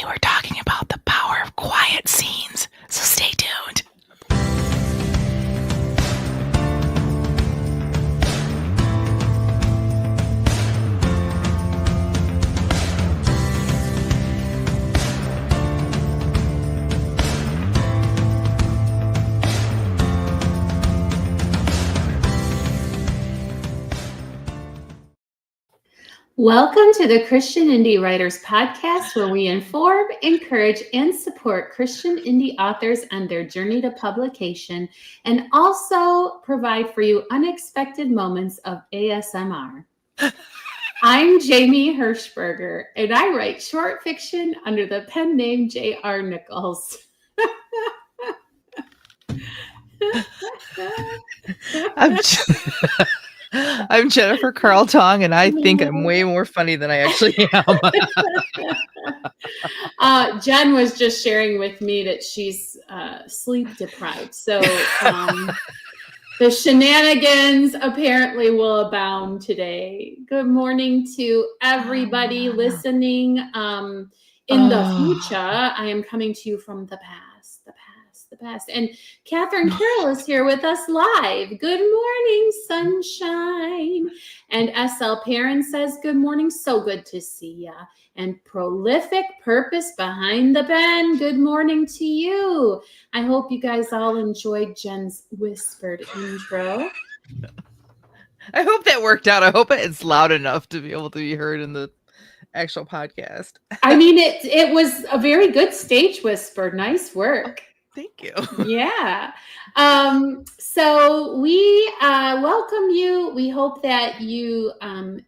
we're talking about the power of quiet scenes, so stay tuned. Welcome to the Christian Indie Writers Podcast, where we inform, encourage, and support Christian indie authors on their journey to publication, and also provide for you unexpected moments of ASMR. I'm Jamie Hirschberger, and I write short fiction under the pen name J.R. Nichols. I'm Jennifer Carltong, and I think I'm way more funny than I actually am. Jen was just sharing with me that she's sleep deprived. So the shenanigans apparently will abound today. Good morning to everybody listening in the future. I am coming to you from the past. And Catherine Carroll is here with us live. Good morning, sunshine. And SL Perrin says, good morning. So good to see ya. And Prolific Purpose Behind the Pen, good morning to you. I hope you guys all enjoyed Jen's whispered intro. I hope that worked out. I hope it's loud enough to be able to be heard in the actual podcast. I mean, it was a very good stage whisper. Nice work. Thank you. Yeah. So we welcome you. We hope that you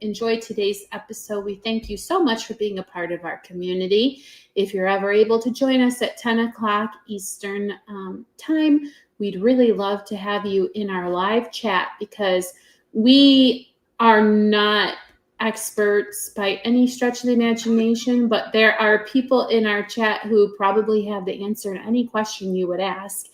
enjoyed today's episode. We thank you so much for being a part of our community. If you're ever able to join us at 10 o'clock Eastern time, we'd really love to have you in our live chat, because we are not experts by any stretch of the imagination, but there are people in our chat who probably have the answer to any question you would ask.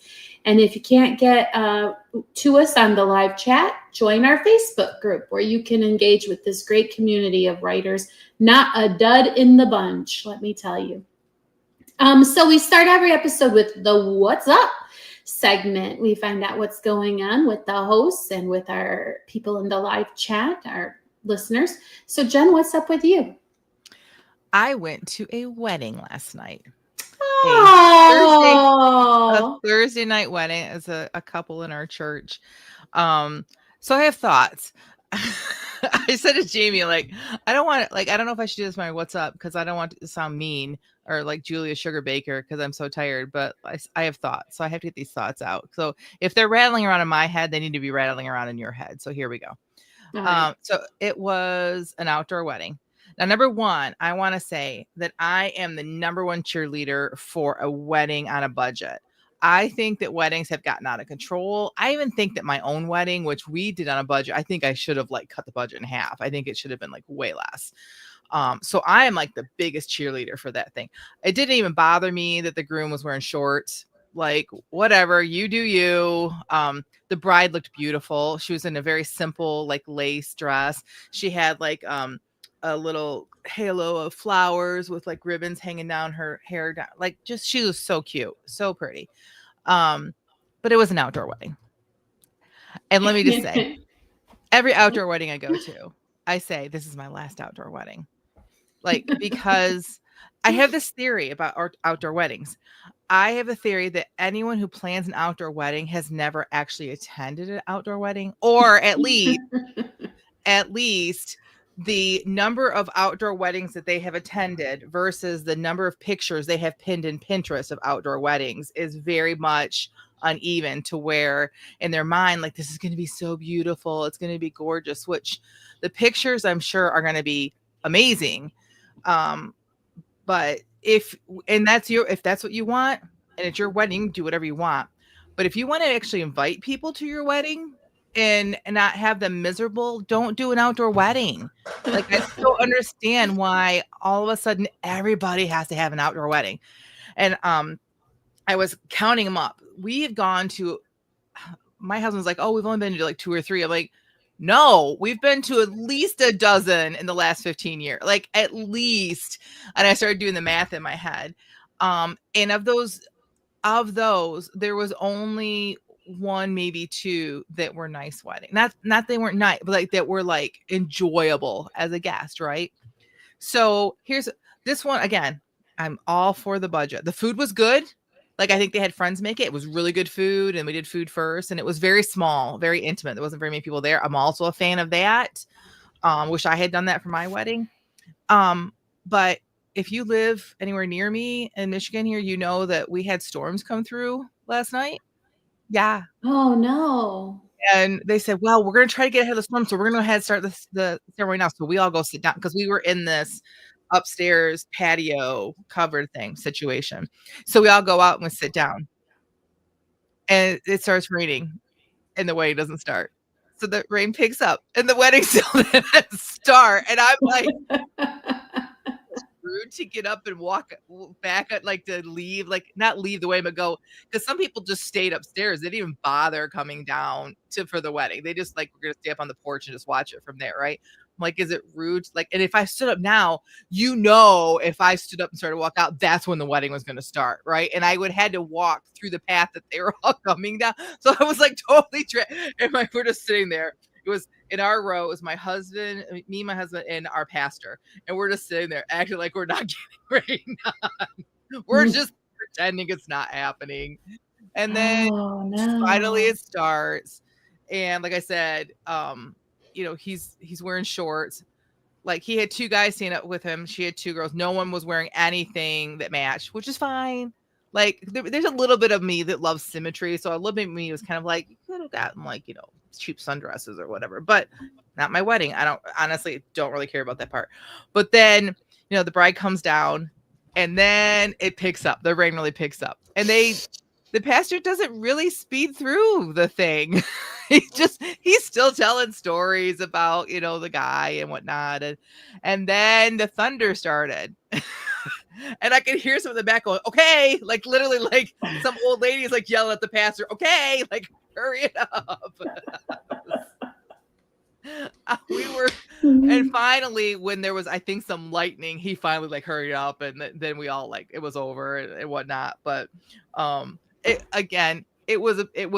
And if you can't get to us on the live chat, join our Facebook group, where you can engage with this great community of writers. Not a dud in the bunch, let me tell you. So we start every episode with the What's Up segment. We find out what's going on with the hosts and with our people in the live chat, our listeners. So Jen, what's up with you? I went to a wedding last night. Oh. A Thursday night wedding as a couple in our church. So I have thoughts. I said to Jamie, I don't know if I should do this my what's up, because I don't want it to sound mean or like Julia Sugar Baker, because I'm so tired, but I have thoughts. So I have to get these thoughts out. So if they're rattling around in my head, they need to be rattling around in your head. So here we go. Right. So it was an outdoor wedding. Now, number one, I want to say that I am the number one cheerleader for a wedding on a budget. I think that weddings have gotten out of control. I even think that my own wedding, which we did on a budget, I think I should have cut the budget in half. I think it should have been way less. So I am the biggest cheerleader for that thing. It didn't even bother me that the groom was wearing shorts. Whatever, you do you. The bride looked beautiful. She was in a very simple lace dress. She had a little halo of flowers with ribbons hanging down her hair down. She was so cute, so pretty. But it was an outdoor wedding. And let me just say, every outdoor wedding I go to, I say this is my last outdoor wedding. Because I have this theory about outdoor weddings. I have a theory that anyone who plans an outdoor wedding has never actually attended an outdoor wedding, or at least the number of outdoor weddings that they have attended versus the number of pictures they have pinned in Pinterest of outdoor weddings is very much uneven, to where in their mind, this is going to be so beautiful. It's going to be gorgeous, which the pictures I'm sure are going to be amazing. But if that's what you want, and it's your wedding, do whatever you want. But if you want to actually invite people to your wedding and not have them miserable, don't do an outdoor wedding. I don't understand why all of a sudden everybody has to have an outdoor wedding. And I was counting them up. We have gone to, my husband's oh, we've only been to 2 or 3. I'm No, we've been to at least a dozen in the last 15 years, like at least. And I started doing the math in my head. And of those, there was only one, maybe two that were nice wedding. Not they weren't nice, but like that were like enjoyable as a guest, right? So here's this one again. I'm all for the budget. The food was good. Like I think they had friends make it. It was really good food, and we did food first, and it was very small, very intimate. There wasn't very many people there. I'm also a fan of that. Wish I had done that for my wedding. But if you live anywhere near me in Michigan here, you know that we had storms come through last night. Yeah. Oh no. And they said, well, we're going to try to get ahead of the storm. So we're going to go ahead and start the ceremony now. So we all go sit down because we were in this upstairs patio covered thing situation. So we all go out and we sit down and it starts raining and the wedding doesn't start. So the rain picks up and the wedding still didn't start. And I'm like, rude to get up and walk back, like to leave, like not leave the way, but go, because some people just stayed upstairs. They didn't even bother coming down for the wedding. They just like, we're gonna stay up on the porch and just watch it from there, right? I'm like, is it rude? Like, and if I stood up now, if I stood up and started to walk out, that's when the wedding was going to start, right? And I would had to walk through the path that they were all coming down. So I was like totally and we're just sitting there. It was in our row. It was my husband, me, my husband, and our pastor, and we're just sitting there acting like we're not getting rained on. We're just pretending it's not happening, and then finally it starts. And like I said, he's wearing shorts. Like he had two guys standing up with him. She had two girls. No one was wearing anything that matched, which is fine. Like there's a little bit of me that loves symmetry, so a little bit of me was kind of like, you could have gotten like cheap sundresses or whatever, but not my wedding. I honestly don't really care about that part. But then the bride comes down, and then it picks up. The rain really picks up, and the pastor doesn't really speed through the thing. He's still telling stories about the guy and whatnot, and then the thunder started. And I could hear some in the back going, okay, like literally like some old ladies like yelling at the pastor, okay, like hurry it up. We were, and finally when there was, I think, some lightning, he finally like hurried up, and then we all like, it was over and whatnot. But it was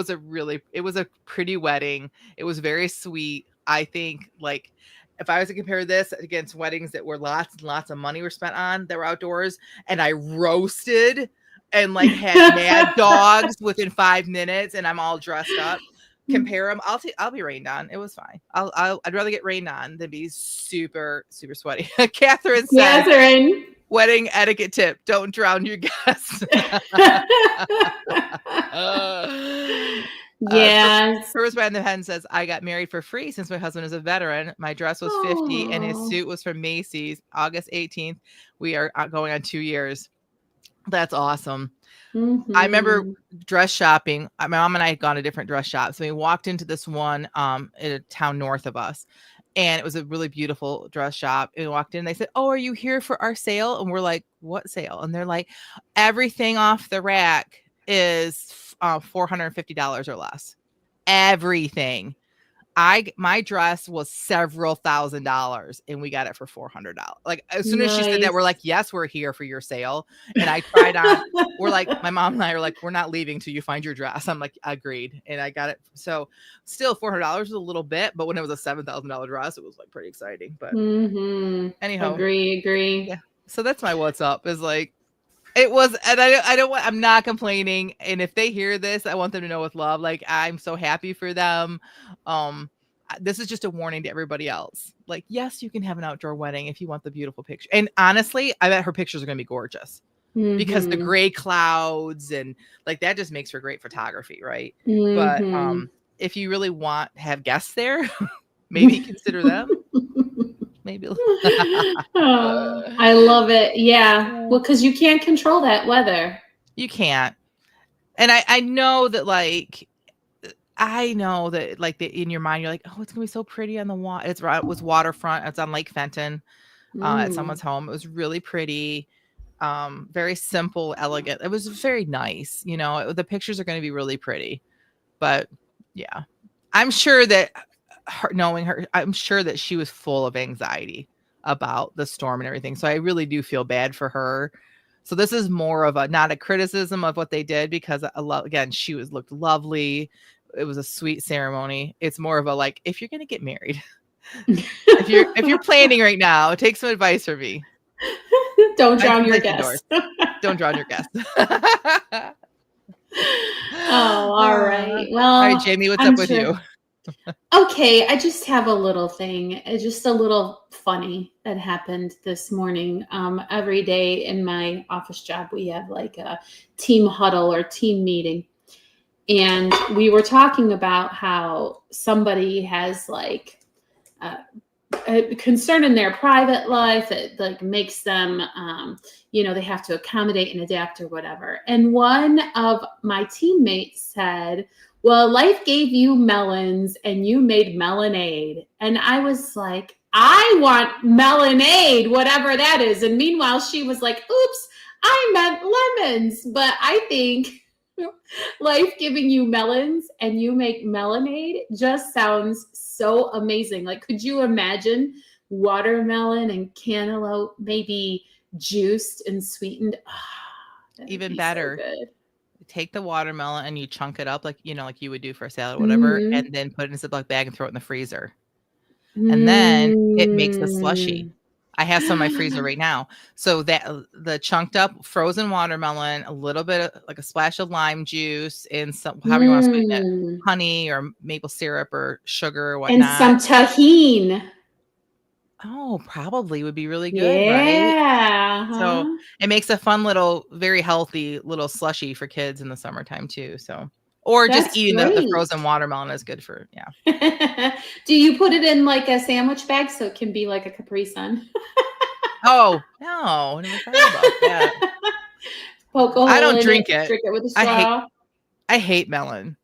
a pretty wedding. It was very sweet. I think like if I was to compare this against weddings that were lots and lots of money were spent on that were outdoors, and I roasted and like had mad dogs within 5 minutes, and I'm all dressed up, compare them. I'll be rained on. It was fine. I'd rather get rained on than be super super sweaty. Catherine said, wedding etiquette tip: don't drown your guests. Yes. First by the Hen says, I got married for free since my husband is a veteran. My dress was $50 and his suit was from Macy's. August 18th. We are going on 2 years. That's awesome. Mm-hmm. I remember dress shopping. My mom and I had gone to different dress shops. So we walked into this one in a town north of us, and it was a really beautiful dress shop. And we walked in, and they said, oh, are you here for our sale? And we're like, what sale? And they're like, everything off the rack is $450 or less. Everything. My dress was several $1,000s, and we got it for $400. Like as soon as she said that, we're like, yes, we're here for your sale. And I tried on. We're like, my mom and I are like, we're not leaving till you find your dress. I'm like, agreed. And I got it. So still $400 was a little bit, but when it was a $7,000 dress, it was like pretty exciting. But anyhow, agree. Yeah. So that's my what's up, is like, it was, and I'm not complaining. And if they hear this, I want them to know with love, like, I'm so happy for them. This is just a warning to everybody else. Like, yes, you can have an outdoor wedding if you want the beautiful picture. And honestly, I bet her pictures are going to be gorgeous because the gray clouds and like that just makes for great photography. Right. But if you really have guests there, maybe consider them. Maybe. I love it. Yeah. Well, because you can't control that weather. You can't. And I know that like in your mind, you're like, oh, it's going to be so pretty on the water. It was waterfront. It's on Lake Fenton at someone's home. It was really pretty. Very simple, elegant. It was very nice. The pictures are going to be really pretty. But yeah, I'm sure that knowing her, I'm sure that she was full of anxiety about the storm and everything. So I really do feel bad for her. So this is more of a, not a criticism of what they did, because again, she looked lovely. It was a sweet ceremony. It's more of a, like, if you're going to get married, if you're planning right now, take some advice from me. Don't drown your guests. Don't drown your guests. Oh, all right. Well, all right, Jamie, what's up with you? Okay, I just have a little thing, just a little funny that happened this morning. Every day in my office job, we have like a team huddle or team meeting. And we were talking about how somebody has like a concern in their private life that like makes them, they have to accommodate and adapt or whatever. And one of my teammates said, well, life gave you melons and you made melonade. And I was like, I want melonade, whatever that is. And meanwhile, she was like, oops, I meant lemons. But I think life giving you melons and you make melonade just sounds so amazing. Like, could you imagine watermelon and cantaloupe maybe juiced and sweetened? Oh, even better. So take the watermelon and you chunk it up like you would do for a salad or whatever, and then put it in a Ziploc bag and throw it in the freezer. And then it makes a slushy. I have some in my freezer right now. So that the chunked up frozen watermelon, a little bit of like a splash of lime juice, and some, however you want to sweeten it, honey or maple syrup or sugar or whatnot. And some tahini. Oh, probably would be really good, right? So it makes a fun little, very healthy little slushy for kids in the summertime too. So, or that's just eating the frozen watermelon is good for, yeah. Do you put it in like a sandwich bag so it can be like a Capri Sun? Oh, no, I never thought about that. Poke a hole I don't drink it. Drink it with a straw. I hate melon.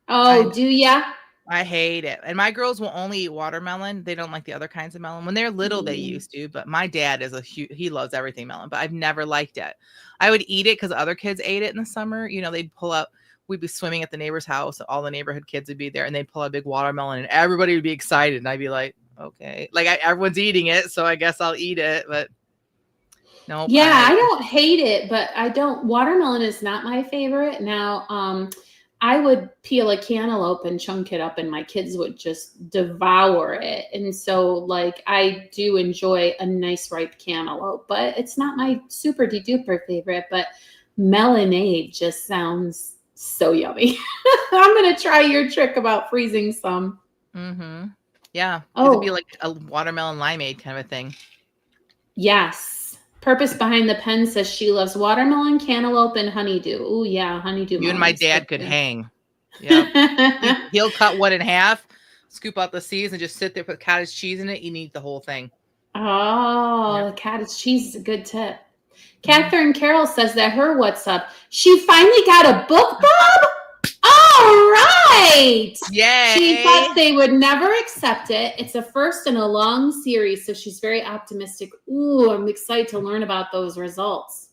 Oh, do ya? I hate it. And my girls will only eat watermelon. They don't like the other kinds of melon. When they're little, they used to, but my dad is he loves everything melon, but I've never liked it. I would eat it because other kids ate it in the summer. They'd pull up, we'd be swimming at the neighbor's house. All the neighborhood kids would be there and they'd pull a big watermelon and everybody would be excited. And I'd be like, okay, like everyone's eating it. So I guess I'll eat it, but no. Yeah, I don't hate it, but watermelon is not my favorite. Now, I would peel a cantaloupe and chunk it up and my kids would just devour it. And so like, I do enjoy a nice ripe cantaloupe, but it's not my super duper favorite, but melonade just sounds so yummy. I'm going to try your trick about freezing some. Mm-hmm. Yeah. It'd be like a watermelon limeade kind of a thing. Yes. Purpose behind the pen says she loves watermelon, cantaloupe, and honeydew. Oh, yeah, honeydew. You and my dad could hang. Yeah. He'll cut one in half, scoop out the seeds, and just sit there, put cottage cheese in it, and eat the whole thing. Oh, cottage cheese is a good tip. Catherine Carroll says that her what's up. She finally got a book club? All right. Yay. She thought they would never accept it. It's a first in a long series, so she's very optimistic. Ooh, I'm excited to learn about those results.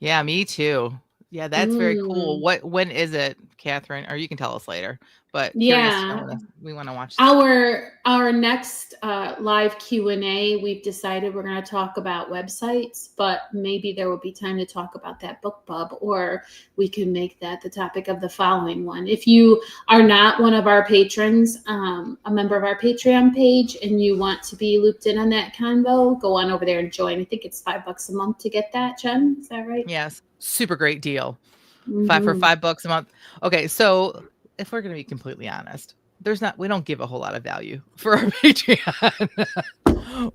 Yeah, me too. Yeah, that's very cool. When is it, Catherine? Or you can tell us later. But yeah, we want to watch our next live Q&A. We've decided we're going to talk about websites, but maybe there will be time to talk about that book club, or we can make that the topic of the following one. If you are not one of our patrons, a member of our Patreon page, and you want to be looped in on that convo, go on over there and join. I think it's $5 a month to get that, Jen. Is that right? Yes. Super great deal. For $5 a month. Okay, so if we're going to be completely honest, we don't give a whole lot of value for our Patreon.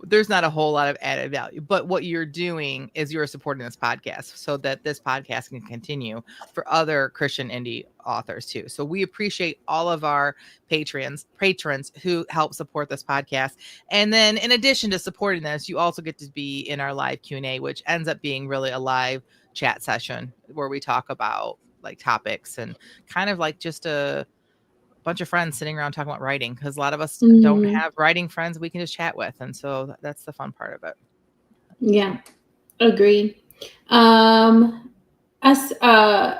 There's not a whole lot of added value, but what you're doing is you're supporting this podcast so that this podcast can continue for other Christian indie authors too. So we appreciate all of our patrons who help support this podcast. And then in addition to supporting this, you also get to be in our live Q&A, which ends up being really a live chat session where we talk about like topics and kind of like just a bunch of friends sitting around talking about writing, because a lot of us don't have writing friends we can just chat with, and so that's the fun part of it. Yeah, agree.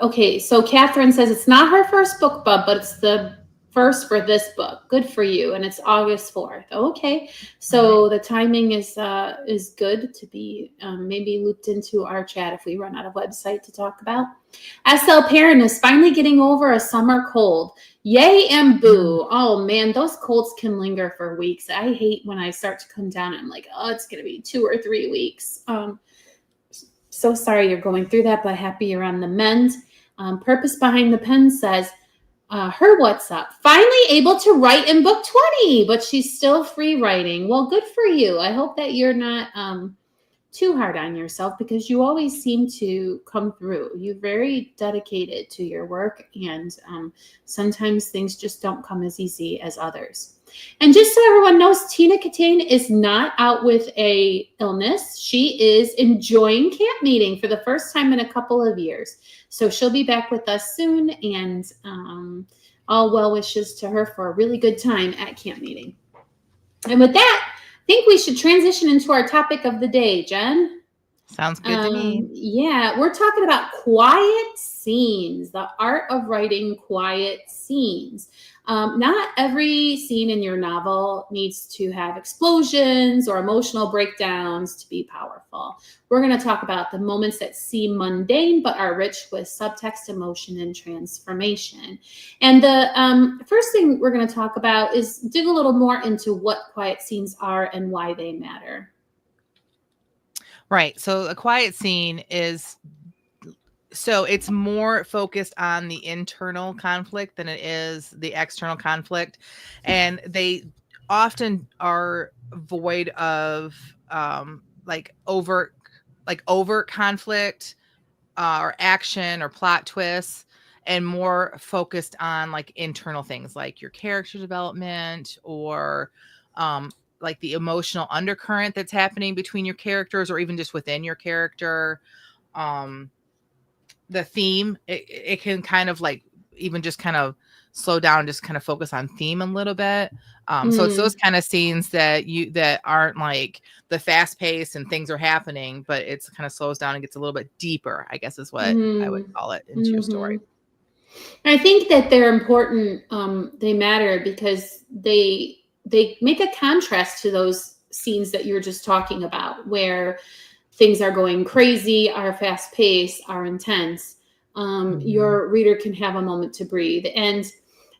Okay, so Catherine says it's not her first book club, but it's the 1st for this book. Good for you. And it's August 4th. Okay. All right. So the timing is good to be maybe looped into our chat if we run out of website to talk about. SL Parent is finally getting over a summer cold. Yay and boo. Oh man, those colds can linger for weeks. I hate when I start to come down and I'm like, oh, it's going to be 2 or 3 weeks. So sorry you're going through that, but happy you're on the mend. Purpose Behind the Pen says, her what's up? Finally able to write in book 20, but she's still free writing. Well, good for you. I hope that you're not too hard on yourself because you always seem to come through. You're very dedicated to your work, and sometimes things just don't come as easy as others. And just so everyone knows, Tina Catane is not out with a illness. She is enjoying camp meeting for the first time in a couple of years. So she'll be back with us soon, and all well wishes to her for a really good time at camp meeting. And with that, I think we should transition into our topic of the day, Jen. Sounds good to me. Yeah, we're talking about quiet scenes, the art of writing quiet scenes. Not every scene in your novel needs to have explosions or emotional breakdowns to be powerful. We're going to talk about the moments that seem mundane but are rich with subtext, emotion, and transformation. And the first thing we're going to talk about is dig a little more into what quiet scenes are and why they matter. Right. So a quiet scene is, so it's more focused on the internal conflict than it is the external conflict. And they often are void of overt conflict or action or plot twists, and more focused on like internal things like your character development or like the emotional undercurrent that's happening between your characters or even just within your character. The theme, it can kind of like even just kind of slow down, just kind of focus on theme a little bit. So it's those kind of scenes that aren't like the fast pace and things are happening, but it's kind of slows down and gets a little bit deeper, I guess is what I would call it, into your story. I think that they're important. They matter because they make a contrast to those scenes that you're just talking about, where things are going crazy, are fast paced, are intense. Your reader can have a moment to breathe. And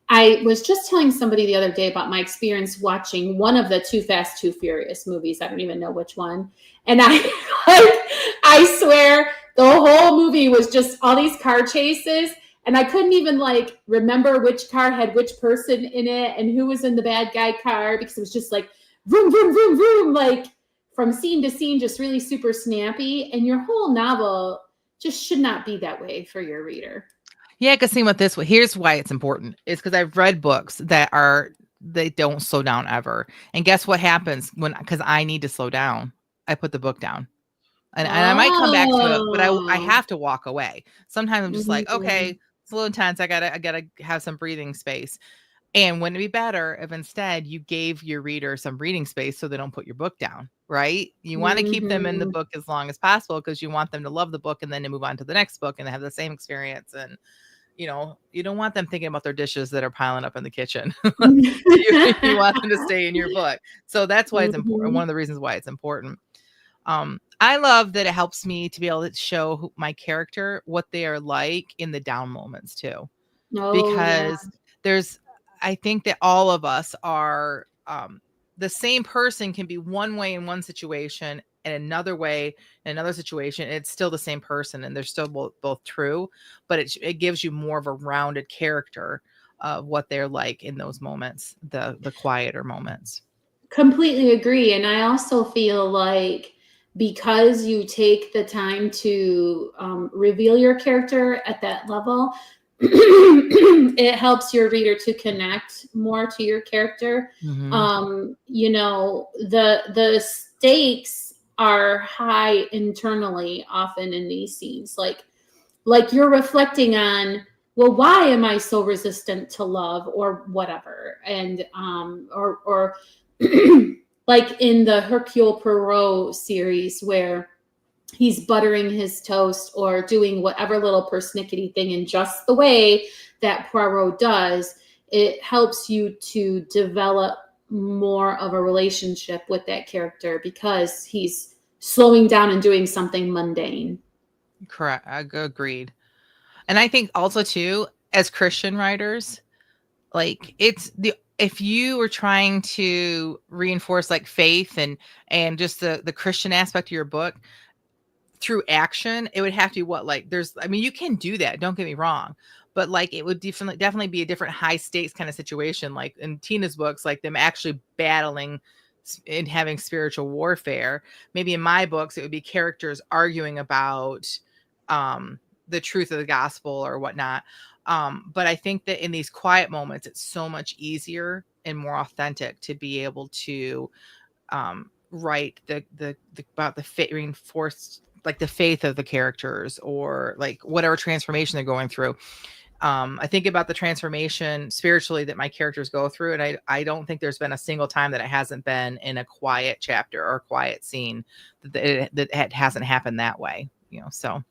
I was just telling somebody the other day about my experience watching one of the Too Fast, Too Furious movies. I don't even know which one. And I swear the whole movie was just all these car chases. And I couldn't even like remember which car had which person in it and who was in the bad guy car, because it was just like vroom, vroom, vroom, vroom, like from scene to scene, just really super snappy. And your whole novel just should not be that way for your reader. Yeah, because see what this way. Here's why it's important. Is because I've read books that they don't slow down ever. And guess what happens because I need to slow down. I put the book down. And I might come back to it, but I have to walk away. Sometimes I'm just like, okay, it's a little intense. I gotta have some breathing space. And wouldn't it be better if instead you gave your reader some reading space so they don't put your book down, right? You want to keep them in the book as long as possible because you want them to love the book and then to move on to the next book and have the same experience. And, you don't want them thinking about their dishes that are piling up in the kitchen. you want them to stay in your book. So that's why it's important. One of the reasons why it's important. I love that it helps me to be able to show my character what they are like in the down moments too. Because I think that all of us are the same person can be one way in one situation and another way in another situation. It's still the same person and they're still both true, but it gives you more of a rounded character of what they're like in those moments, the quieter moments. Completely agree. And I also feel like because you take the time to reveal your character at that level, it helps your reader to connect more to your character. The stakes are high internally often in these scenes, like you're reflecting on, well, why am I so resistant to love or whatever? And or like in the Hercule Poirot series where he's buttering his toast or doing whatever little persnickety thing in just the way that Poirot does. it helps you to develop more of a relationship with that character because he's slowing down and doing something mundane. Correct. Agreed. And I think also too, as Christian writers, like it's the if you were trying to reinforce like faith and just the Christian aspect of your book through action, it would have to be what like there's I mean you can do that, don't get me wrong, but like it would definitely be a different high stakes kind of situation like in Tina's books, like them actually battling and having spiritual warfare. Maybe in my books it would be characters arguing about um the truth of the gospel or whatnot. But I think that in these quiet moments it's so much easier and more authentic to be able to write the about the reinforced like the faith of the characters or like whatever transformation they're going through. I think about the transformation spiritually that my characters go through, and I don't think there's been a single time that it hasn't been in a quiet chapter or a quiet scene that it hasn't happened that way, you know. So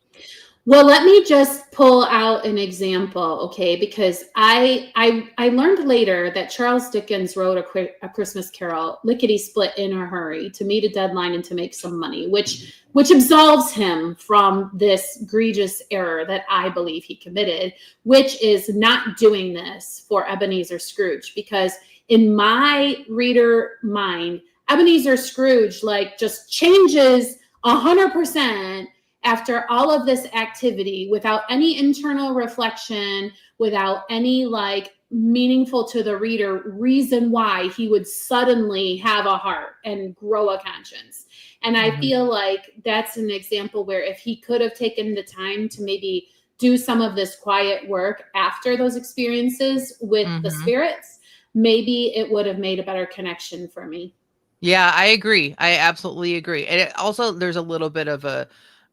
Well, let me just pull out an example, okay? Because I learned later that Charles Dickens wrote a Christmas Carol lickety split in a hurry to meet a deadline and to make some money, which absolves him from this egregious error that I believe he committed, which is not doing this for Ebenezer Scrooge. Because in my reader mind, Ebenezer Scrooge like just changes 100% after all of this activity without any internal reflection, without any like meaningful to the reader reason why he would suddenly have a heart and grow a conscience. And I feel like that's an example where if he could have taken the time to maybe do some of this quiet work after those experiences with the spirits, maybe it would have made a better connection for me. Yeah, I agree. I absolutely agree. And it also there's a little bit of a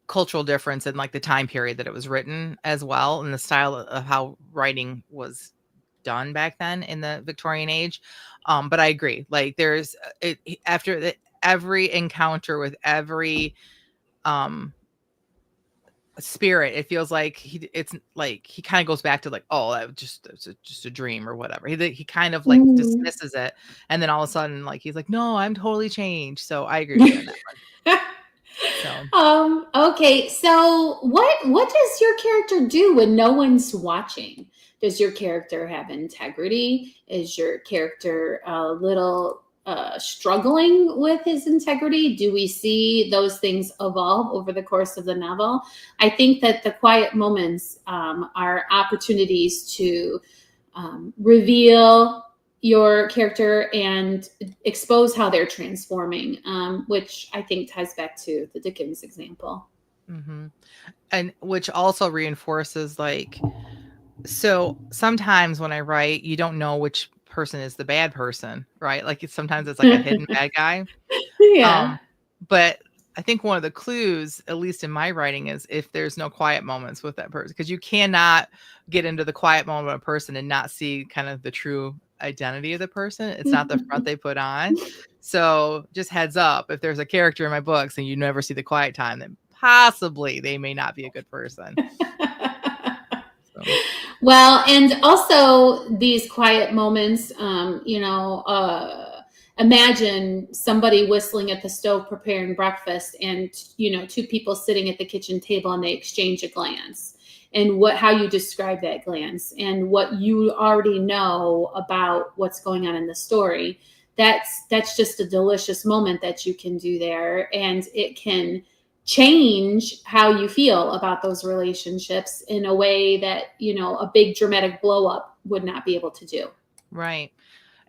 cultural difference in like the time period that it was written as well and the style of how writing was done back then in the Victorian age. But I agree. Like there's after every encounter with every um spirit, it feels like it's like he kind of goes back to like, oh, that was just a dream or whatever. He kind of like Mm. dismisses it, and then all of a sudden, like he's like, no, I'm totally changed. So I agree with you on that one. So Okay, so what does your character do when no one's watching? Does your character have integrity? Is your character a little struggling with his integrity? Do we see those things evolve over the course of the novel? I think that the quiet moments are opportunities to reveal your character and expose how they're transforming, which I think ties back to the Dickens example. hmm and which also reinforces like so sometimes when I write, you don't know which person is the bad person, right? Like sometimes it's like a hidden bad guy. Yeah. Um, but I think one of the clues, at least in my writing, is if there's no quiet moments with that person, because you cannot get into the quiet moment of a person and not see kind of the true identity of the person. It's not the front they put on. So just heads up, if there's a character in my books and you never see the quiet time, then possibly they may not be a good person. So Well, and also these quiet moments, imagine somebody whistling at the stove preparing breakfast and, two people sitting at the kitchen table and they exchange a glance and how you describe that glance and what you already know about what's going on in the story. That's just a delicious moment that you can do there, and it can change how you feel about those relationships in a way that a big dramatic blow up would not be able to do. right.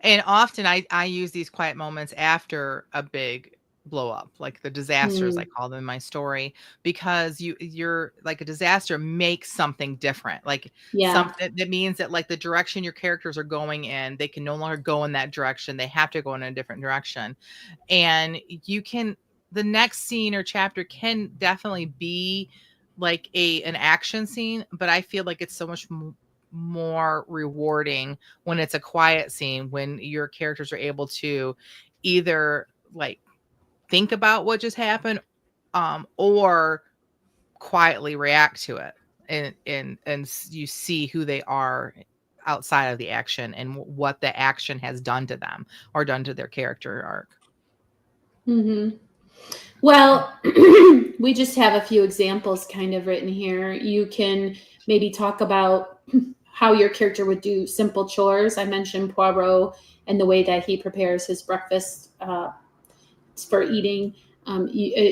And often I use these quiet moments after a big blow up, like the disasters I Mm, call them in my story, because you're like a disaster makes something different. Like yeah. something that means that like the direction your characters are going in, they can no longer go in that direction. They have to go in a different direction. And you can the next scene or chapter can definitely be like an action scene, but I feel like it's so much more rewarding when it's a quiet scene, when your characters are able to either like think about what just happened or quietly react to it, and you see who they are outside of the action and what the action has done to them or done to their character arc. Mm-hmm. Well, we just have a few examples kind of written here. You can maybe talk about how your character would do simple chores. I mentioned Poirot and the way that he prepares his breakfast for eating.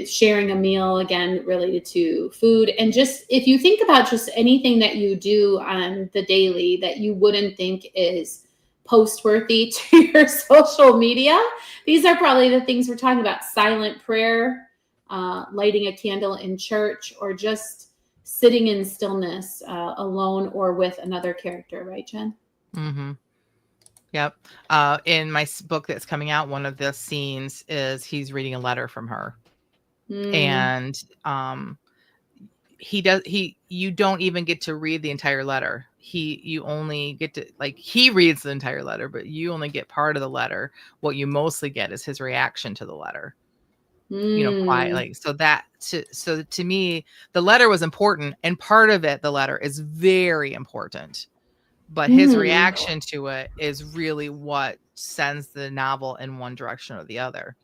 Sharing a meal, again, related to food. And just if you think about just anything that you do on the daily that you wouldn't think is post worthy to your social media, these are probably the things we're talking about. Silent prayer, lighting a candle in church, or just sitting in stillness alone or with another character, right, Jen? Mm-hmm. Yep. In my book that's coming out, one of the scenes is he's reading a letter from her. And you don't even get to read the entire letter. You only get to, like, he reads the entire letter, but you only get part of the letter. What you mostly get is his reaction to the letter. Quiet, like, so to me, the letter was important, and part of it, the letter, is very important, but his reaction to it is really what sends the novel in one direction or the other.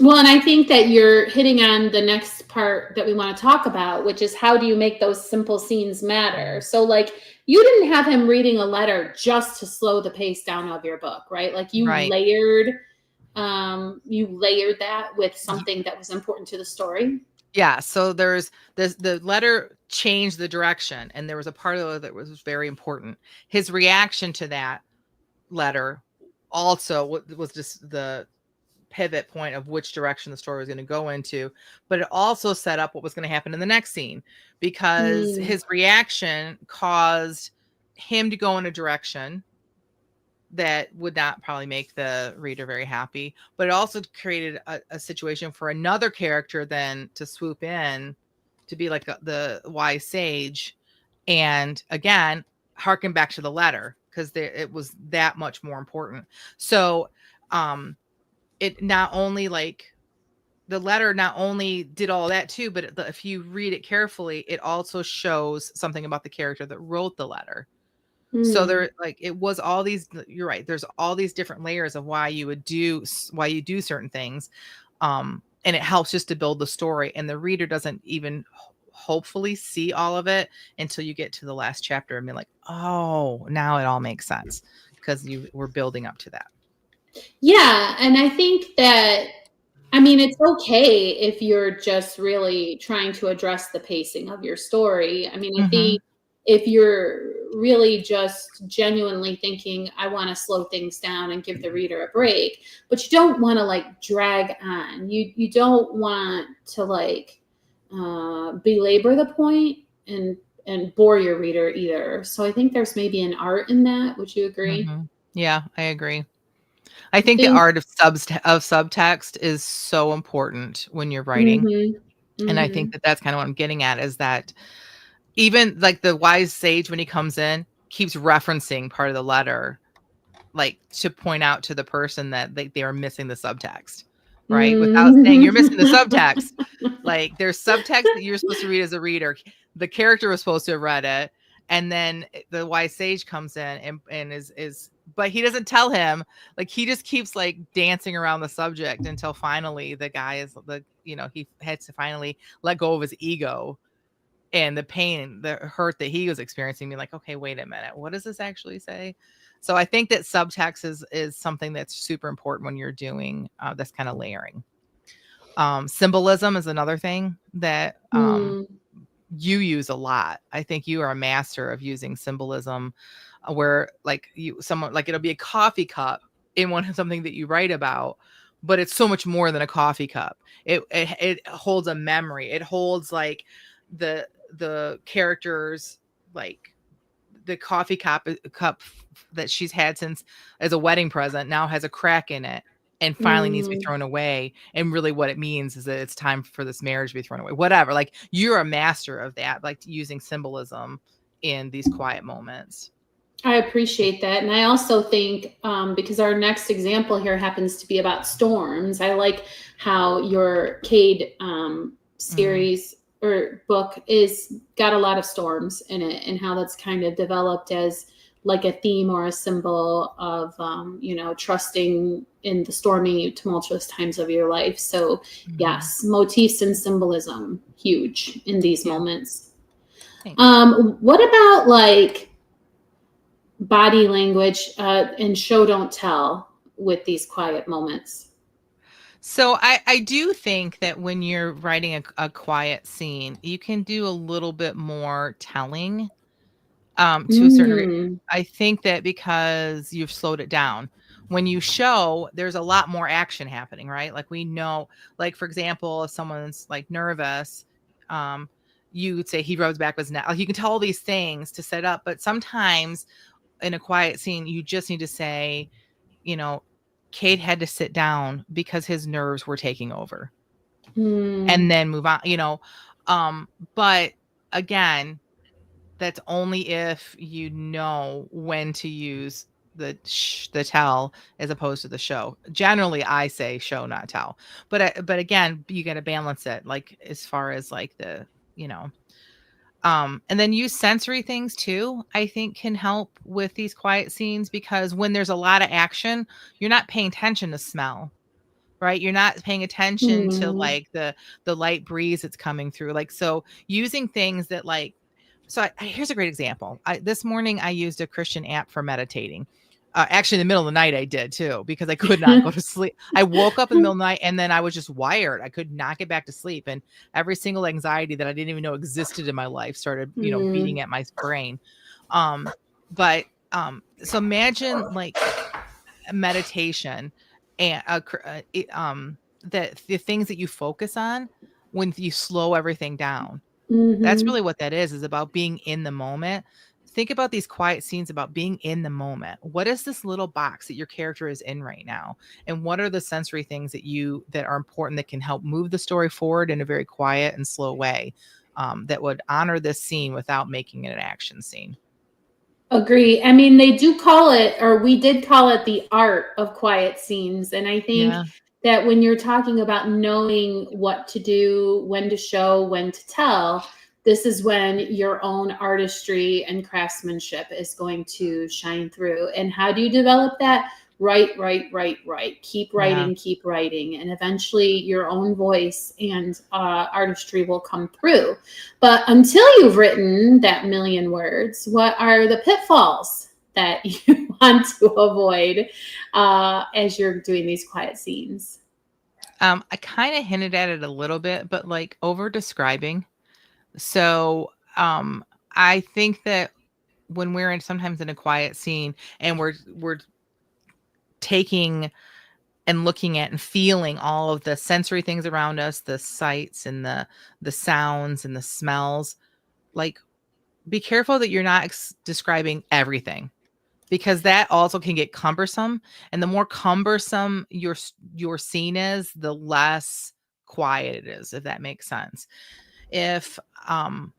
Well, and I think that you're hitting on the next part that we want to talk about, which is how do you make those simple scenes matter? So, like, you didn't have him reading a letter just to slow the pace down of your book, right? Like, you Right. layered that with something that was important to the story. Yeah. So there's this, the letter changed the direction, and there was a part of it that was very important. His reaction to that letter also was just the pivot point of which direction the story was going to go into, but it also set up what was going to happen in the next scene, because his reaction caused him to go in a direction that would not probably make the reader very happy, but it also created a situation for another character then to swoop in to be like the wise sage, and again harken back to the letter, because it was that much more important. So it not only, like, the letter not only did all that too, but if you read it carefully, it also shows something about the character that wrote the letter. So there, like, it was all these, you're right, there's all these different layers of why you do certain things. And it helps just to build the story, and the reader doesn't even hopefully see all of it until you get to the last chapter and be like, oh, now it all makes sense, because you were building up to that. Yeah, and I think that, I mean, it's okay if you're just really trying to address the pacing of your story. I mean, I think if you're really just genuinely thinking, I want to slow things down and give the reader a break, but you don't want to, like, drag on. You don't want to, like, belabor the point and bore your reader either. So I think there's maybe an art in that. Would you agree? Yeah, I agree. I think the art of subtext is so important when you're writing. And I think that that's kind of what I'm getting at, is that even, like, the wise sage, when he comes in, keeps referencing part of the letter, like, to point out to the person that they are missing the subtext, right? Without saying you're missing the subtext. Like, there's subtext that you're supposed to read as a reader. The character was supposed to have read it. And then the wise sage comes in and is, but he doesn't tell him. Like, he just keeps, like, dancing around the subject until finally the guy is he has to finally let go of his ego and the pain, the hurt that he was experiencing, be like, okay, wait a minute, what does this actually say? So I think that subtext is something that's super important when you're doing this kind of layering. Symbolism is another thing that you use a lot. I think you are a master of using symbolism, where, like, someone, like, it'll be a coffee cup in something that you write about, but it's so much more than a coffee cup. It holds a memory. It holds, like, the characters, like, the coffee cup that she's had since as a wedding present now has a crack in it and finally needs to be thrown away. And really what it means is that it's time for this marriage to be thrown away, whatever. Like, you're a master of that, like, using symbolism in these quiet moments. I appreciate that. And I also think, because our next example here happens to be about storms, I like how your Cade series or book is got a lot of storms in it, and how that's kind of developed as like a theme or a symbol of, trusting in the stormy, tumultuous times of your life. So Mhm. yes, motifs and symbolism, huge in these Yeah, moments. thanks. What about like body language and show don't tell with these quiet moments? So I do think that when you're writing a quiet scene, you can do a little bit more telling, to a certain degree. Mm. I think that because you've slowed it down. When you show, there's a lot more action happening, right? Like we know, like for example, if someone's like nervous, um, you would say he rubs back his neck. Like you can tell all these things to set up, but sometimes in a quiet scene, you just need to say, you know, Kate had to sit down because his nerves were taking over Mm. and then move on, um, but again, that's only if you know when to use the tell as opposed to the show. Generally, I say show, not tell. But again, you got to balance it, like as far as like you know, and then use sensory things too. I think can help with these quiet scenes because when there's a lot of action, you're not paying attention to smell. Right? You're not paying attention to Mm. like the light breeze that's coming through. Like so using things that like here's a great example. This morning I used a Christian app for meditating. Actually, in the middle of the night, I did too because I could not go to sleep. I woke up in the middle of the night and then I was just wired. I could not get back to sleep, and every single anxiety that I didn't even know existed in my life started, Mm. beating at my brain. Um, but so imagine like a meditation and that the things that you focus on when you slow everything down. That's Mm-hmm. really what that is about being in the moment. Think about these quiet scenes about being in the moment. What is this little box that your character is in right now? And what are the sensory things that are important that can help move the story forward in a very quiet and slow way, that would honor this scene without making it an action scene? Agree. I mean, they do call it, or we did call it the art of quiet scenes. And I think Yeah. that when you're talking about knowing what to do, when to show, when to tell, this is when your own artistry and craftsmanship is going to shine through. And how do you develop that? Write. Yeah. Keep writing. And eventually your own voice and artistry will come through. But until you've written that million words, what are the pitfalls that you want to avoid as you're doing these quiet scenes? I kind of hinted at it a little bit, but like over describing. So, I think that when we're sometimes in a quiet scene and we're taking and looking at and feeling all of the sensory things around us, the sights and the sounds and the smells, like be careful that you're not describing everything because that also can get cumbersome, and the more cumbersome your scene is, the less quiet it is, if that makes sense. If um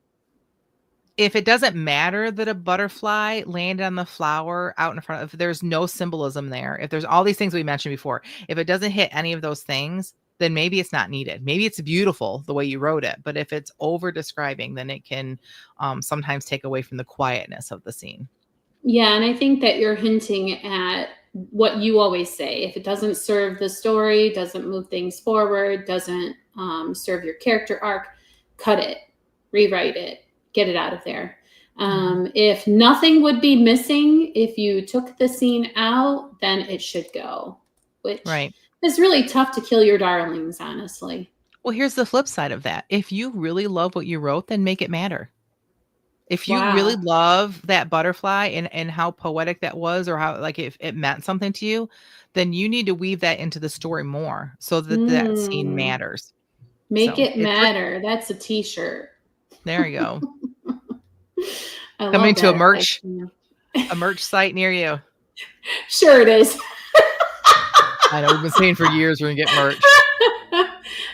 if it doesn't matter that a butterfly landed on the flower out in front, if there's no symbolism there, if there's all these things we mentioned before, if it doesn't hit any of those things, then maybe it's not needed. Maybe it's beautiful the way you wrote it, but if it's over describing, then it can sometimes take away from the quietness of the scene. Yeah, and I think that you're hinting at what you always say. If it doesn't serve the story, doesn't move things forward, doesn't serve your character arc, cut it, rewrite it, get it out of there. Mhm. If nothing would be missing if you took the scene out, then it should go, which Right. is really tough to kill your darlings, honestly. Well, here's the flip side of that. If you really love what you wrote, then make it matter. If you really Wow. love that butterfly and how poetic that was, or how like if it meant something to you, then you need to weave that into the story more so that that scene Mm, matters. make So it it's tricky. matter. That's a t-shirt. There you go. I Coming love to that advice. a merch site near you. Sure it is. I know we've been saying for years we're gonna get merch.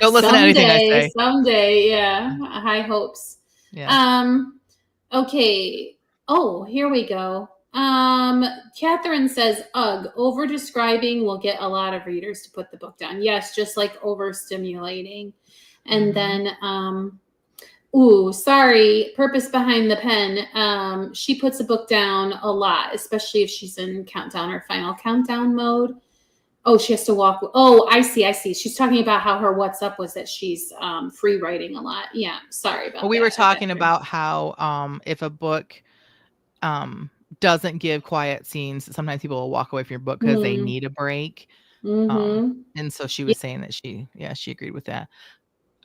Don't listen to anything I say. Someday, yeah. High hopes. Yeah. Um, okay. Oh, here we go. Catherine says, ugh, over describing will get a lot of readers to put the book down. Yes, just like overstimulating. And Mhm. then Ooh, sorry. Purpose behind the pen. She puts a book down a lot, especially if she's in countdown or final countdown mode. Oh, she has to walk. Oh, I see. I see. She's talking about how her what's up was that she's free writing a lot. Yeah. Sorry Well, about we were that. I got talking her. about how if a book doesn't give quiet scenes, sometimes people will walk away from your book because they Mm, need a break. mm-hmm. And so she Yeah. was saying that she agreed with that.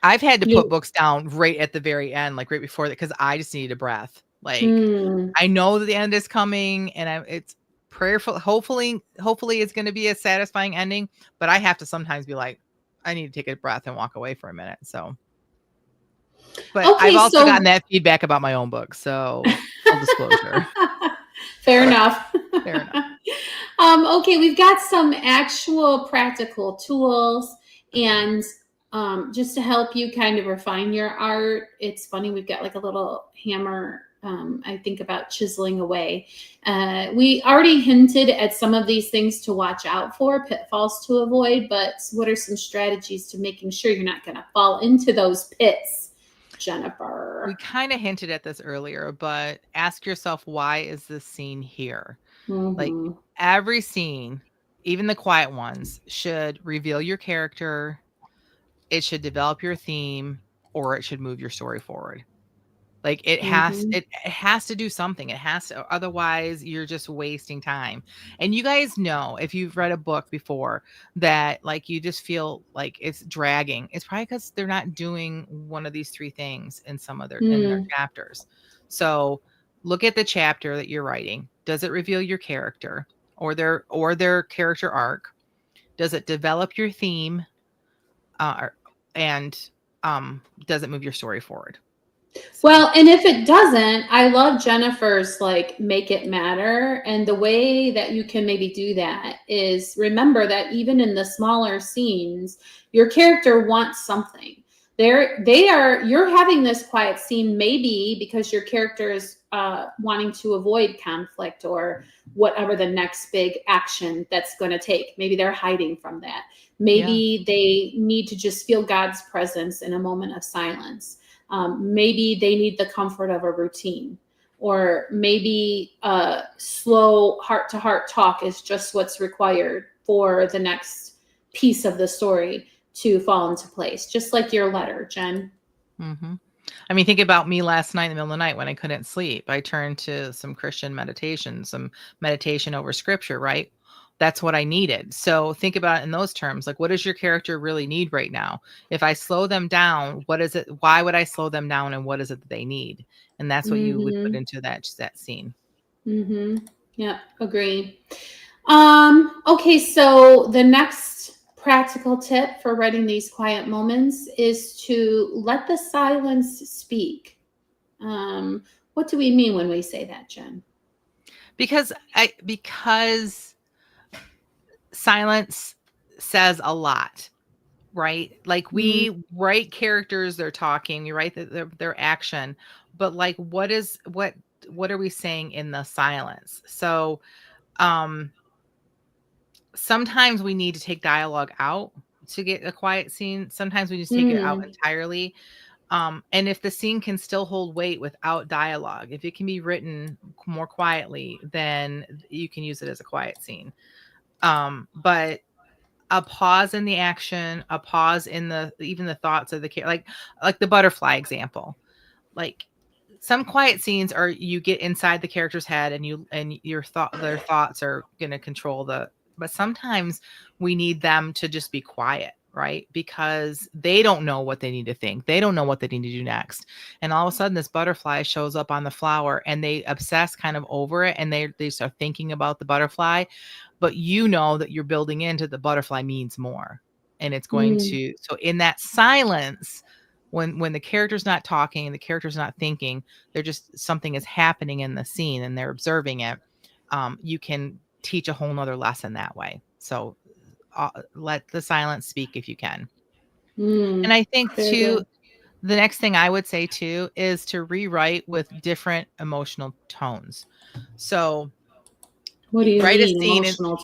I've had to put You, books down right at the very end, like right before that, because I just needed a breath. Like mm. I know that the end is coming, and it's prayerful. Hopefully, it's going to be a satisfying ending. But I have to sometimes be like, I need to take a breath and walk away for a minute. So, but I've Okay, also gotten so that feedback about my own book. So, full disclosure, fair enough. fair enough. Okay, we've got some actual practical tools and just to help you kind of refine your art. It's funny, we've got like a little hammer. I think about chiseling away. We already hinted at some of these things to watch out for, pitfalls to avoid, but what are some strategies to making sure you're not going to fall into those pits, We Jennifer? kind of hinted at this earlier, but ask yourself, why is this scene here? Like Mm-hmm. every scene, even the quiet ones, should reveal your character, it should develop your theme, or it should move your story forward. Like Mm-hmm. it has to do something. It has to, otherwise you're just wasting time. And you guys know, if you've read a book before, that like you just feel like it's dragging. It's probably because they're not doing one of these three things in some of their in their Mm. chapters. So look at the chapter that you're writing. Does it reveal your character or their character arc? Does it develop your theme? And does it move your story forward? So Well, and if it doesn't, I love Jennifer's like make it matter. And the way that you can maybe do that is remember that even in the smaller scenes, your character wants something. You're having this quiet scene maybe because your character is wanting to avoid conflict or whatever the next big action that's going to take. Maybe they're hiding from that. yeah. Maybe they need to just feel God's presence in a moment of silence. Maybe they need the comfort of a routine, or maybe a slow heart to heart talk is just what's required for the next piece of the story to fall into place, just like your letter, Jen. Mhm. I mean, think about me last night in the middle of the night when I couldn't sleep. I turned to some Christian meditation, some meditation over scripture, right? That's what I needed. So think about it in those terms. Like, what does your character really need right now? If I slow them down, what is it? Why would I slow them down? And what is it that they need? And that's what you would put Mm-hmm. into that scene. Mm-hmm. Yeah, agree. Okay, so the next practical tip for writing these quiet moments is to let the silence speak. What do we mean when we say that, Jen? Because silence says a lot. Right? Like Mm, we write characters, they're talking, you write their action, but like what are we saying in the silence? So um sometimes we need to take dialogue out to get a quiet scene. Sometimes we just take it out mm, entirely. And if the scene can still hold weight without dialogue, if it can be written more quietly, then you can use it as a quiet scene. But a pause in the action, a pause in the even the thoughts of the like the butterfly example. Like some quiet scenes are you get inside the character's head and your their thoughts are going to control but sometimes we need them to just be quiet, right? Because they don't know what they need to think. They don't know what they need to do next. And all of a sudden this butterfly shows up on the flower and they obsess kind of over it and they start thinking about the butterfly, but you know that you're building into the butterfly means more. And it's going mm, to, so in that silence, when the character's not talking and the character's not thinking, they're just something is happening in the scene and they're observing it. You can teach a whole nother lesson that way. So let the silence speak if you can. And mm. I think Very too, good. the next thing I would say too is to rewrite with different emotional tones. So What do you write a mean, scene and emotional?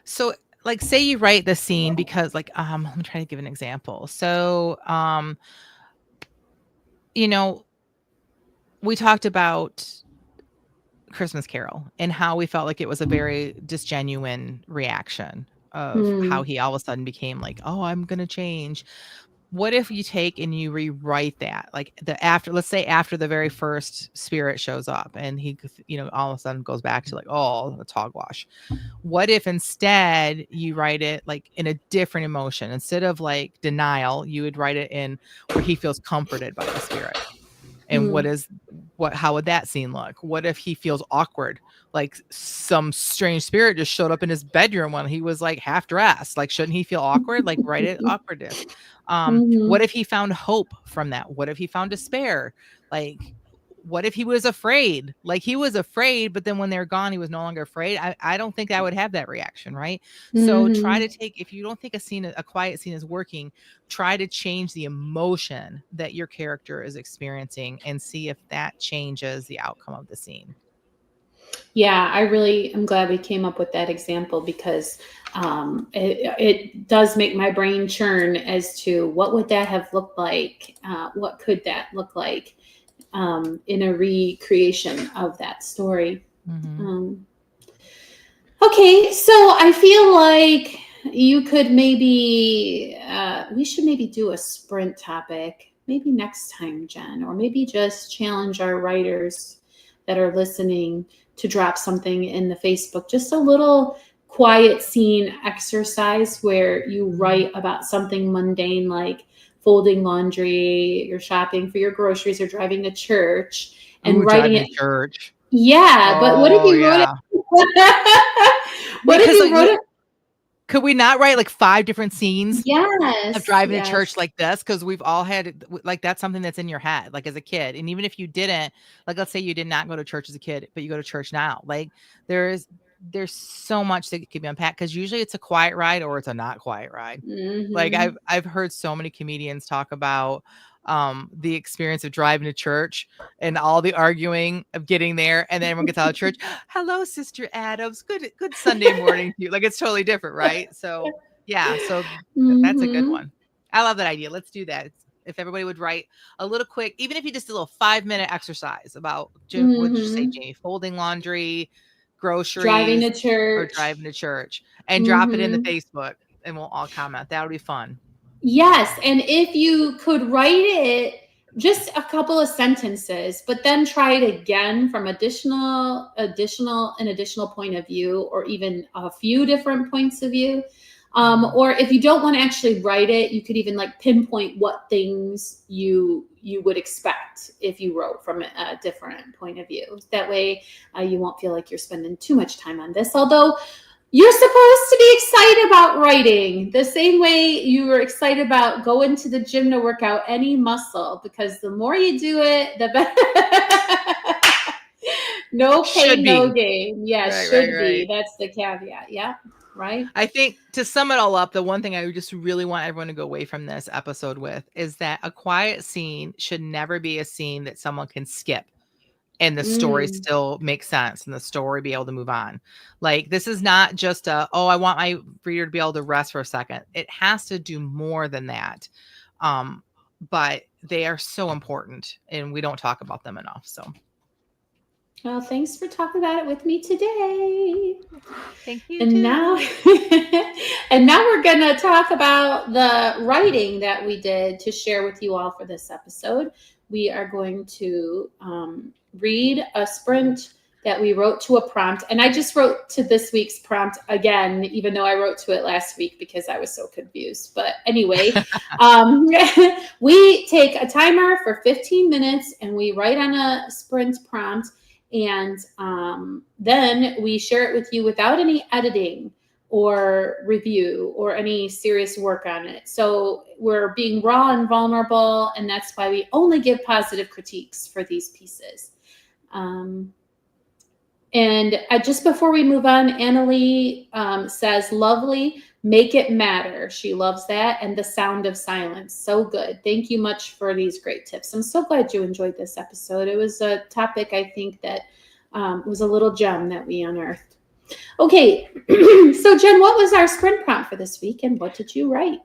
so like say you write the scene because like let me try to give an example. So you know we talked about Christmas Carol and how we felt like it was a very disgenuine reaction of how Mm, he all of a sudden became like, "Oh, I'm gonna change." What if you take and you rewrite that? Like the after, let's say after the very first spirit shows up and he, all of a sudden goes back to like, oh, it's hogwash. What if instead you write it like in a different emotion? Instead of like denial, you would write it in where he feels comforted by the spirit. And mm, how would that scene look? What if he feels awkward? Like some strange spirit just showed up in his bedroom when he was like half dressed. Like, shouldn't he feel awkward? Like, write it awkwardness. What mhm, if he found hope from that? What if he found despair? Like, what if he was afraid? Like, he was afraid, but then when they're gone, he was no longer afraid. I don't think I would have that reaction, right? So try to mhm. take, if you don't think a quiet scene is working, try to change the emotion that your character is experiencing and see if that changes the outcome of the scene. Yeah, I really am glad we came up with that example because it does make my brain churn as to what would that have looked like? What could that look like in a recreation of that story? Mhm. Um, okay, so I feel like you could maybe, we should maybe do a sprint topic maybe next time, Jen, or maybe just challenge our writers that are listening to drop something in the Facebook, just a little quiet scene exercise where you Mhm. write about something mundane like folding laundry, you're shopping for your groceries, or driving to church and Ooh, writing driving it. to church. Yeah, but what if Oh, you wrote yeah. it? What if Because, you like, wrote it? could we not write, like, 5 different scenes of Yes, driving to church yes. like this? Because 'Cause we've all had it like, that's something that's in your head, like, as a kid, and even if you didn't, like, let's say you did not go to church as a kid, but you go to church now, like, there's there's so much that could be unpacked. Because usually it's a quiet ride or it's a not quiet ride. Like, I've Mhm. I've heard so many comedians talk about, the experience of driving to church and all the arguing of getting there, and then everyone gets out of church, "Hello, Sister Adams. Good Sunday morning to you." Like, it's totally different, right? So, yeah, so that's a good Mhm. one. I love that idea. Let's do that. If everybody would write a little quick, even if you just did a little 5-minute exercise about, what did you say, Mhm. Jamie? Folding laundry, Driving groceries, to or church. driving to church, and drop it in the Mhm. Facebook, and we'll all comment. That would be fun. Yes, and if you could write it just a couple of sentences, but then try it again from an additional point of view, or even a few different points of view. Mhm. Or if you don't want to actually write it, you could even like pinpoint what things you would expect if you wrote from a different point of view. That way, you won't feel like you're spending too much time on this. Although you're supposed to be excited about writing the same way you were excited about going to the gym to work out any muscle, because the more you do it, the better. No Should pain, no be. gain. Yeah, Right, right, should be. right. That's the caveat. Yeah, right. I think to sum it all up, the one thing I just really want everyone to go away from this episode with is that a quiet scene should never be a scene that someone can skip and the story Mm. still makes sense and the story be able to move on. Like, this is not just oh, I want my reader to be able to rest for a second. It has to do more than that. Um, but they are so important and we don't talk about them enough. So Well, thanks for talking about it with me today. thank you And now, too. and now we're going to talk about the writing that we did to share with you all for this episode. We are going to read a sprint that we wrote to a prompt. And I just wrote to this week's prompt again, even though I wrote to it last week because I was so confused. But anyway, we take a timer for 15 minutes and we write on a sprint prompt, and then we share it with you without any editing or review or any serious work on it. So we're being raw and vulnerable, and that's why we only give positive critiques for these pieces. Um, and just before we move on, Annalie says, lovely, make it matter. She loves that. And the sound of silence. So good. Thank you much for these great tips. I'm so glad you enjoyed this episode. It was a topic I think that was a little gem that we unearthed. Okay. So, Jen, what was our sprint prompt for this week and what did you write?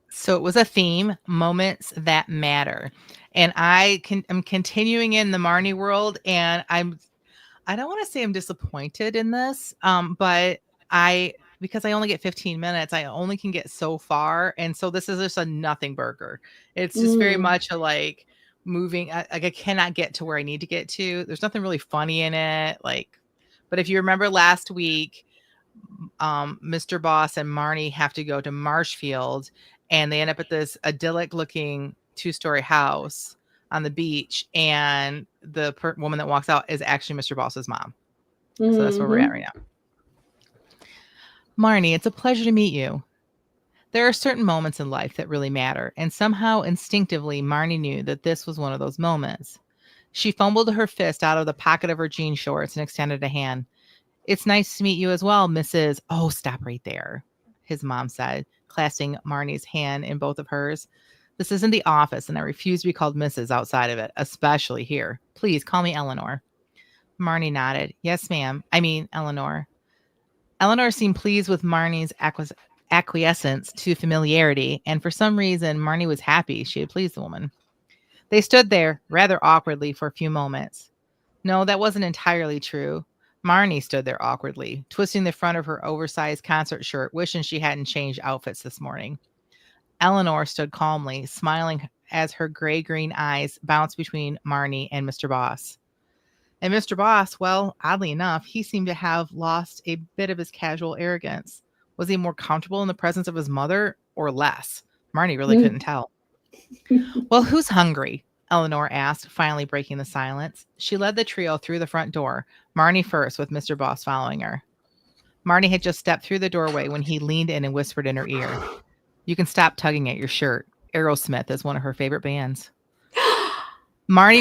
So it was a theme, moments that matter. And I'm continuing in the Marnie world, and I don't want to say I'm disappointed in this, but because I only get 15 minutes, I only can get so far, and so this is just a nothing burger. It's just very Mm. much a like moving. I cannot get to where I need to get to. There's nothing really funny in it, like. But if you remember last week, Mr. Boss and Marnie have to go to Marshfield, and they end up at this idyllic looking 2-story house on the beach, and the woman that walks out is actually Mr. Boss's mom. So that's where we're at right now. Marnie, it's a pleasure to meet you. There are certain moments in life that really matter, and somehow instinctively Marnie knew that this was one of those moments. She fumbled her fist out of the pocket of her jean shorts and extended a hand. It's nice to meet you as well, Mrs. Oh, stop right there, his mom said, clasping Marnie's hand in both of hers. This isn't the office, and I refuse to be called Mrs. outside of it, especially here. Please call me Eleanor. Marnie nodded. Yes, ma'am. I mean, Eleanor. Eleanor seemed pleased with Marnie's acquiescence to familiarity, and for some reason, Marnie was happy she had pleased the woman. They stood there, rather awkwardly, for a few moments. No, that wasn't entirely true. Marnie stood there awkwardly, twisting the front of her oversized concert shirt, wishing she hadn't changed outfits this morning. Eleanor stood calmly, smiling as her gray-green eyes bounced between Marnie and Mr. Boss. And Mr. Boss, well, oddly enough, he seemed to have lost a bit of his casual arrogance. Was he more comfortable in the presence of his mother or less? Marnie really couldn't tell. Well, who's hungry? Eleanor asked, finally breaking the silence. She led the trio through the front door, Marnie first, with Mr. Boss following her. Marnie had just stepped through the doorway when he leaned in and whispered in her ear, You can stop tugging at your shirt. Aerosmith is one of her favorite bands. Marnie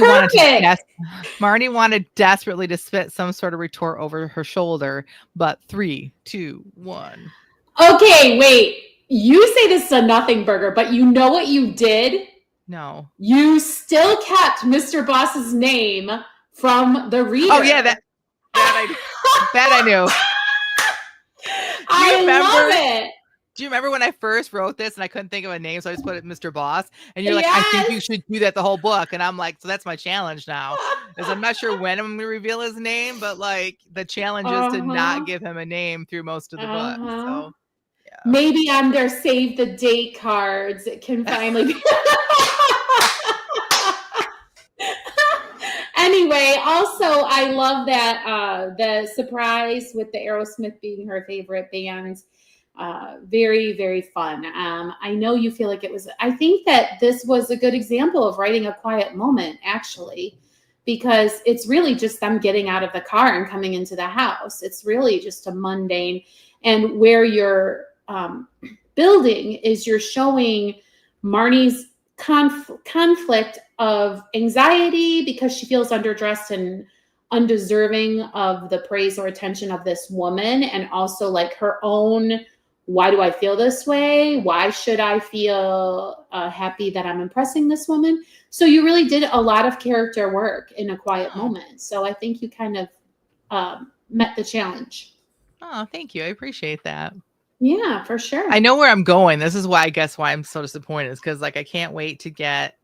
wanted desperately to spit some sort of retort over her shoulder, but 3, 2, 1. Okay, wait. You say this is a nothing burger, but you know what you did? No. You still kept Mr. Boss's name from the reader. Oh, yeah, that I knew. I love it. Do you remember when I first wrote this and I couldn't think of a name, so I just put it Mr. Boss? And you're like, yes. I think you should do that the whole book. And I'm like, so that's my challenge now. Is I'm not sure when I'm going to reveal his name, but like the challenge is to not give him a name through most of the book. So yeah. Maybe on their save the date cards, it can finally be. Anyway, also I love that the surprise with the Aerosmith being her favorite band. Very, very fun. I know you feel like it was, I think that this was a good example of writing a quiet moment, actually, because it's really just them getting out of the car and coming into the house. It's really just a mundane, and where you're building is you're showing Marnie's conflict of anxiety because she feels underdressed and undeserving of the praise or attention of this woman, and also like her own, why do I feel this way? Why should I feel happy that I'm impressing this woman? So you really did a lot of character work in a quiet moment. So I think you kind of met the challenge. Oh, thank you. I appreciate that. Yeah, for sure. I know where I'm going. This is why I'm so disappointed, is because like I can't wait to get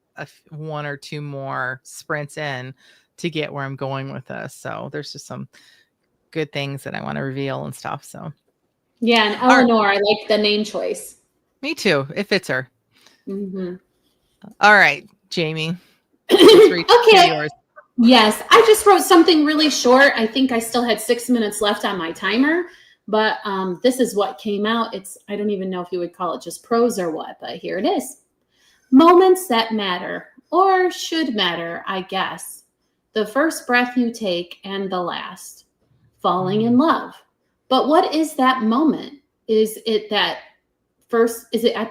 1 or 2 more sprints in to get where I'm going with this. So there's just some good things that I want to reveal and stuff. So yeah, and Eleanor, I like the name choice. Me too. It fits her. Mm-hmm. All right, Jamie. Okay. Yours. Yes, I just wrote something really short. I think I still had 6 minutes left on my timer, but this is what came out. I don't even know if you would call it just prose or what, but here it is. Moments that matter, or should matter, I guess. The first breath you take and the last. Falling in love. But what is that moment? Is it at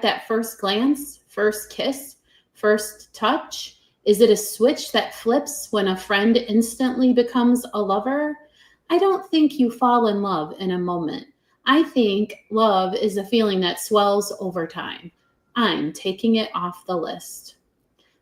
that first glance, first kiss, first touch? Is it a switch that flips when a friend instantly becomes a lover? I don't think you fall in love in a moment. I think love is a feeling that swells over time. I'm taking it off the list.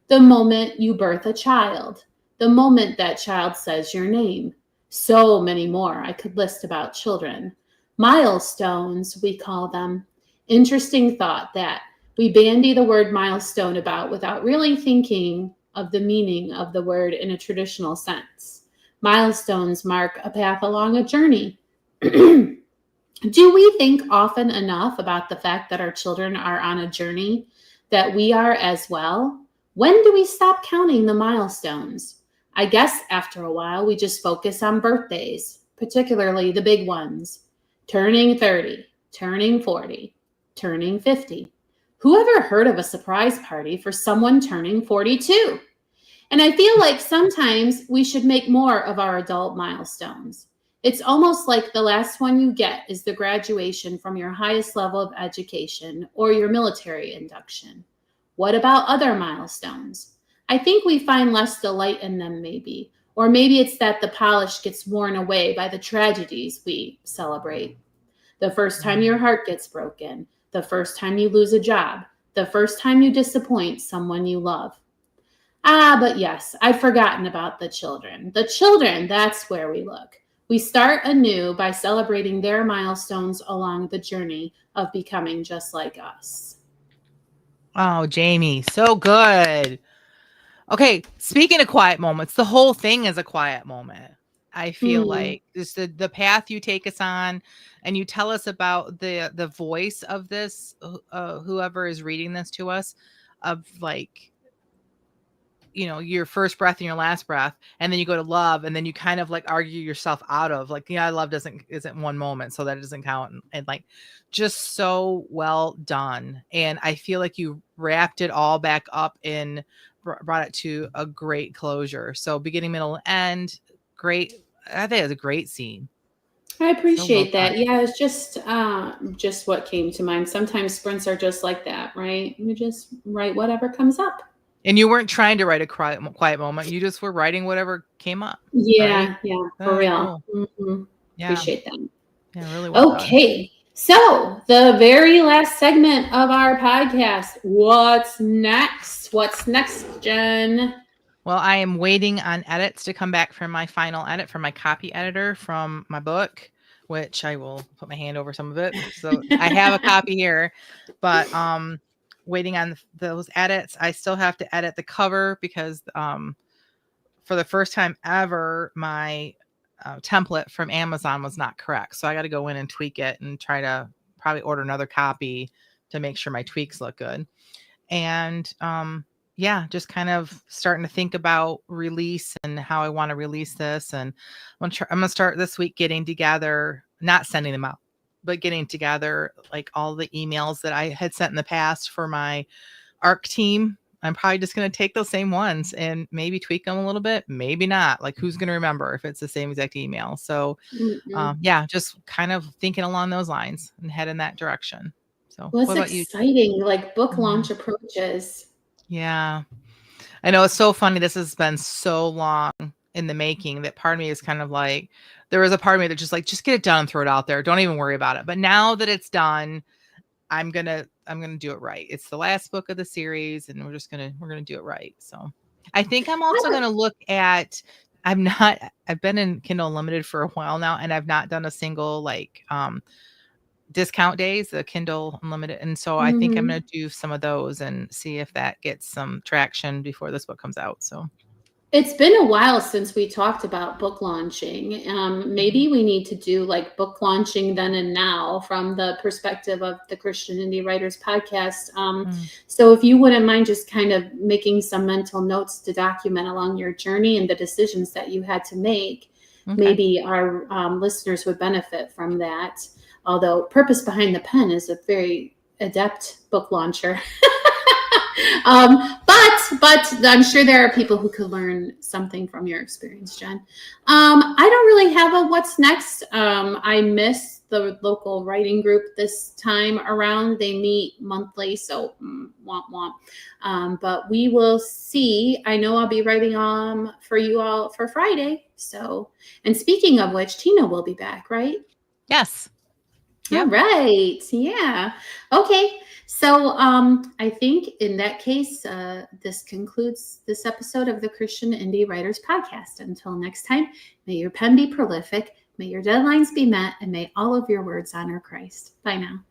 The moment you birth a child, the moment that child says your name. So many more I could list about children. Milestones, we call them. Interesting thought that we bandy the word milestone about without really thinking of the meaning of the word in a traditional sense. Milestones mark a path along a journey. Do we think often enough about the fact that our children are on a journey, that we are as well? When do we stop counting the milestones? I guess after a while, we just focus on birthdays, particularly the big ones. Turning 30, turning 40, turning 50. Who ever heard of a surprise party for someone turning 42? And I feel like sometimes we should make more of our adult milestones. It's almost like the last one you get is the graduation from your highest level of education or your military induction. What about other milestones? I think we find less delight in them maybe, or maybe it's that the polish gets worn away by the tragedies we celebrate. The first time your heart gets broken, the first time you lose a job, the first time you disappoint someone you love. But yes, I'd forgotten about the children. The children, that's where we look. We start anew by celebrating their milestones along the journey of becoming just like us. Oh, Jamie, so good. Okay, speaking of quiet moments, the whole thing is a quiet moment. I feel like just the path you take us on, and you tell us about the voice of this, whoever is reading this to us, of like, your first breath and your last breath, and then you go to love, and then you kind of like argue yourself out of like, love isn't one moment, so that it doesn't count, and like, just so well done. And I feel like you wrapped it all back up in, brought it to a great closure. So beginning, middle, end, great. I think it was a great scene. I So well appreciate that. done. Yeah, it's just what came to mind. Sometimes sprints are just like that, right? You just write whatever comes up. And you weren't trying to write a quiet moment. You just were writing whatever came up. Right? Yeah, for That's real. cool. Yeah. Appreciate that. Yeah. Really well done. Okay. So, the very last segment of our podcast. What's next? What's next, Jen? Well, I am waiting on edits to come back from my final edit from my copy editor from my book, which I will put my hand over some of it. So I have a copy here, but waiting on those edits. I still have to edit the cover because for the first time ever, my template from Amazon was not correct. So I got to go in and tweak it and try to probably order another copy to make sure my tweaks look good. And just kind of starting to think about release and how I want to release this. And I'm going to start this week getting together, not sending them out, but getting together like all the emails that I had sent in the past for my ARC team. I'm probably just going to take those same ones and maybe tweak them a little bit, maybe not. Like, who's going to remember if it's the same exact email? So, just kind of thinking along those lines and head in that direction. So, Well, it's what about you? exciting, like book launch approaches. Yeah, I know, it's so funny. This has been so long in the making that part of me is kind of like, there was a part of me that just like, just get it done and throw it out there. Don't even worry about it. But now that it's done, I'm gonna do it right. It's the last book of the series, and we're gonna do it right. So I think I'm also gonna look at. I've been in Kindle Unlimited for a while now, and I've not done a single like discount days, the Kindle Unlimited, and so I think I'm gonna do some of those and see if that gets some traction before this book comes out. So It's been a while since we talked about book launching. Maybe we need to do like book launching then and now from the perspective of the Christian Indie Writers podcast. So if you wouldn't mind just kind of making some mental notes to document along your journey and the decisions that you had to make, maybe our listeners would benefit from that. Although Purpose Behind the Pen is a very adept book launcher. But I'm sure there are people who could learn something from your experience, Jen. I don't really have a what's next. I miss the local writing group this time around. They meet monthly, so womp womp. But we will see. I know I'll be writing for you all for Friday. So, and speaking of which, Tina will be back, right? yes. Yep. All right. Yeah. Okay. So I think in that case, this concludes this episode of the Christian Indie Writers Podcast. Until next time, may your pen be prolific, may your deadlines be met, and may all of your words honor Christ. Bye now.